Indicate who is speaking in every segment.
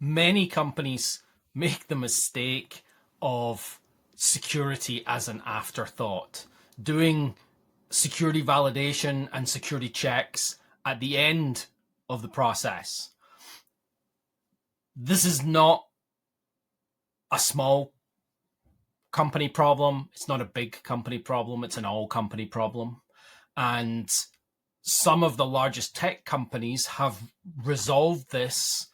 Speaker 1: Many companies make the mistake of security as an afterthought, doing security validation and security checks at the end of the process. This is not a small company problem. It's not a big company problem. It's an all company problem. And some of the largest tech companies have resolved this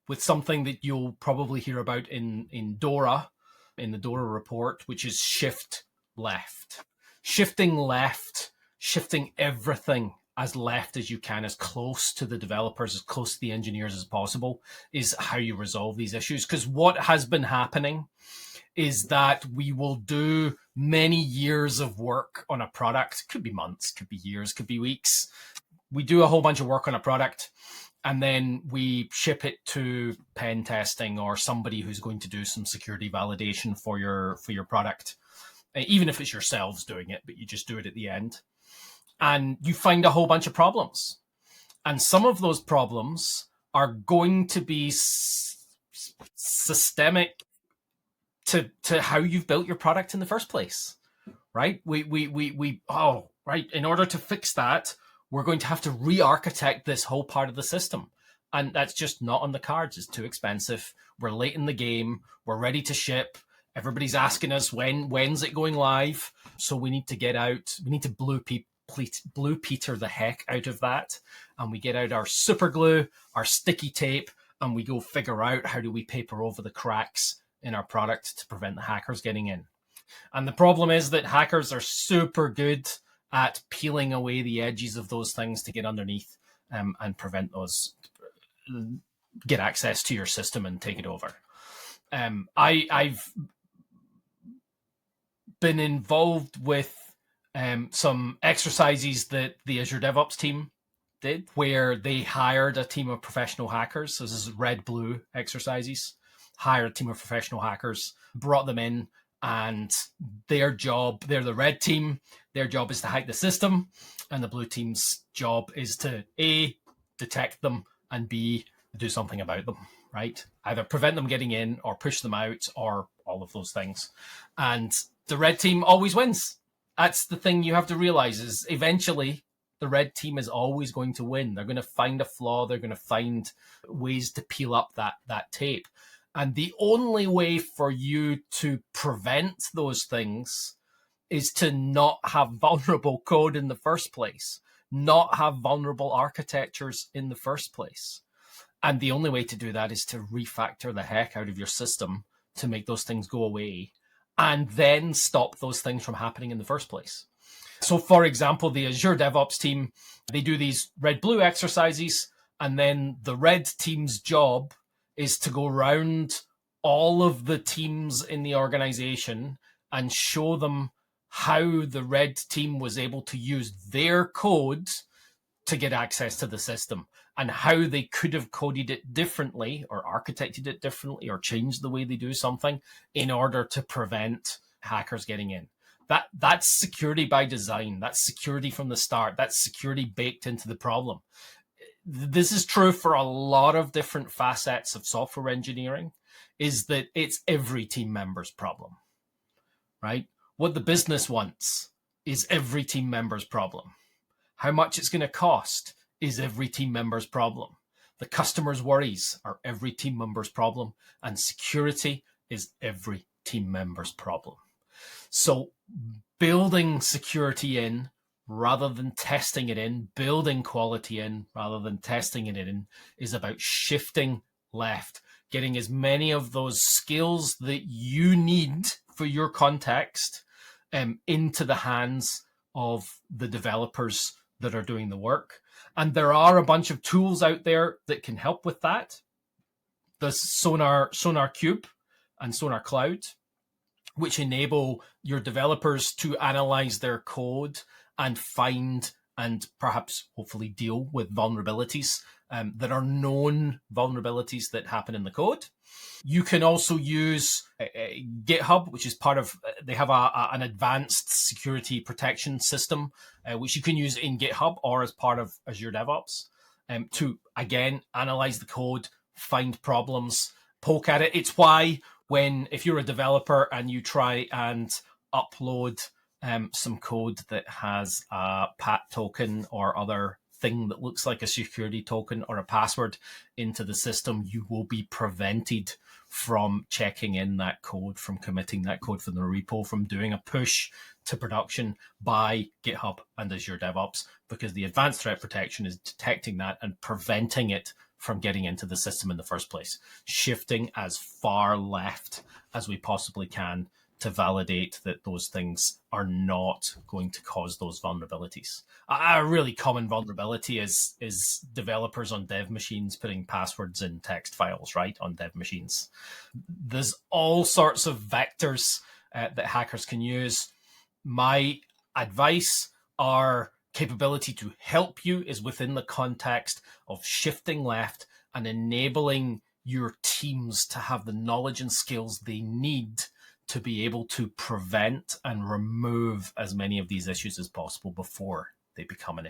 Speaker 1: with something that you'll probably hear about in DORA, in the DORA report, which is shift left. Shifting left, shifting everything as left as you can, as close to the developers, as close to the engineers as possible, is how you resolve these issues. Because what has been happening is that we will do many years of work on a product. Could be months, could be years, could be weeks. We do a whole bunch of work on a product, and then we ship it to pen testing or somebody who's going to do some security validation for your product, even if it's yourselves doing it, but you just do it at the end. And you find a whole bunch of problems. And some of those problems are going to be systemic to how you've built your product in the first place, right? In order to fix that, we're going to have to re-architect this whole part of the system. And that's just not on the cards. It's too expensive. We're late in the game. We're ready to ship. Everybody's asking us when's it going live. So we need to get out. We need to Blue Peter the heck out of that. And we get out our super glue, our sticky tape, and we go figure out how do we paper over the cracks in our product to prevent the hackers getting in. And the problem is that hackers are super good at peeling away the edges of those things to get underneath and prevent those, get access to your system and take it over. I've been involved with some exercises that the Azure DevOps team did, where they hired a team of professional hackers. So this is red-blue exercises. Hired a team of professional hackers, brought them in, and their job, they're the red team, their job is to hack the system, and the blue team's job is to A, detect them, and B, do something about them, right? Either prevent them getting in or push them out or all of those things. And the red team always wins. That's the thing you have to realize, is eventually the red team is always going to win. They're going to find a flaw. They're going to find ways to peel up that tape. And the only way for you to prevent those things is to not have vulnerable code in the first place, not have vulnerable architectures in the first place. And the only way to do that is to refactor the heck out of your system to make those things go away and then stop those things from happening in the first place. So, for example, the Azure DevOps team, they do these red-blue exercises, and then the red team's job is to go around all of the teams in the organization and show them how the red team was able to use their code to get access to the system and how they could have coded it differently or architected it differently or changed the way they do something in order to prevent hackers getting in. That's security by design. That's security from the start. That's security baked into the problem. This is true for a lot of different facets of software engineering, is that it's every team member's problem, right? What the business wants is every team member's problem. How much it's going to cost is every team member's problem. The customer's worries are every team member's problem, and security is every team member's problem. So building security in rather than testing it in, building quality in rather than testing it in, is about shifting left, getting as many of those skills that you need for your context into the hands of the developers that are doing the work. And there are a bunch of tools out there that can help with that. There's SonarQube and SonarCloud, which enable your developers to analyze their code and find and perhaps hopefully deal with vulnerabilities that are known vulnerabilities that happen in the code. You can also use GitHub, which is part of, they have an advanced security protection system, which you can use in GitHub or as part of Azure DevOps to, again, analyze the code, find problems, poke at it. It's why if you're a developer and you try and upload some code that has a PAT token or other thing that looks like a security token or a password into the system, you will be prevented from checking in that code, from committing that code from the repo, from doing a push to production by GitHub and Azure DevOps, because the advanced threat protection is detecting that and preventing it from getting into the system in the first place, shifting as far left as we possibly can to validate that those things are not going to cause those vulnerabilities. A really common vulnerability is developers on dev machines putting passwords in text files, right, on dev machines. There's all sorts of vectors that hackers can use. My advice, our capability to help you, is within the context of shifting left and enabling your teams to have the knowledge and skills they need to be able to prevent and remove as many of these issues as possible before they become an issue.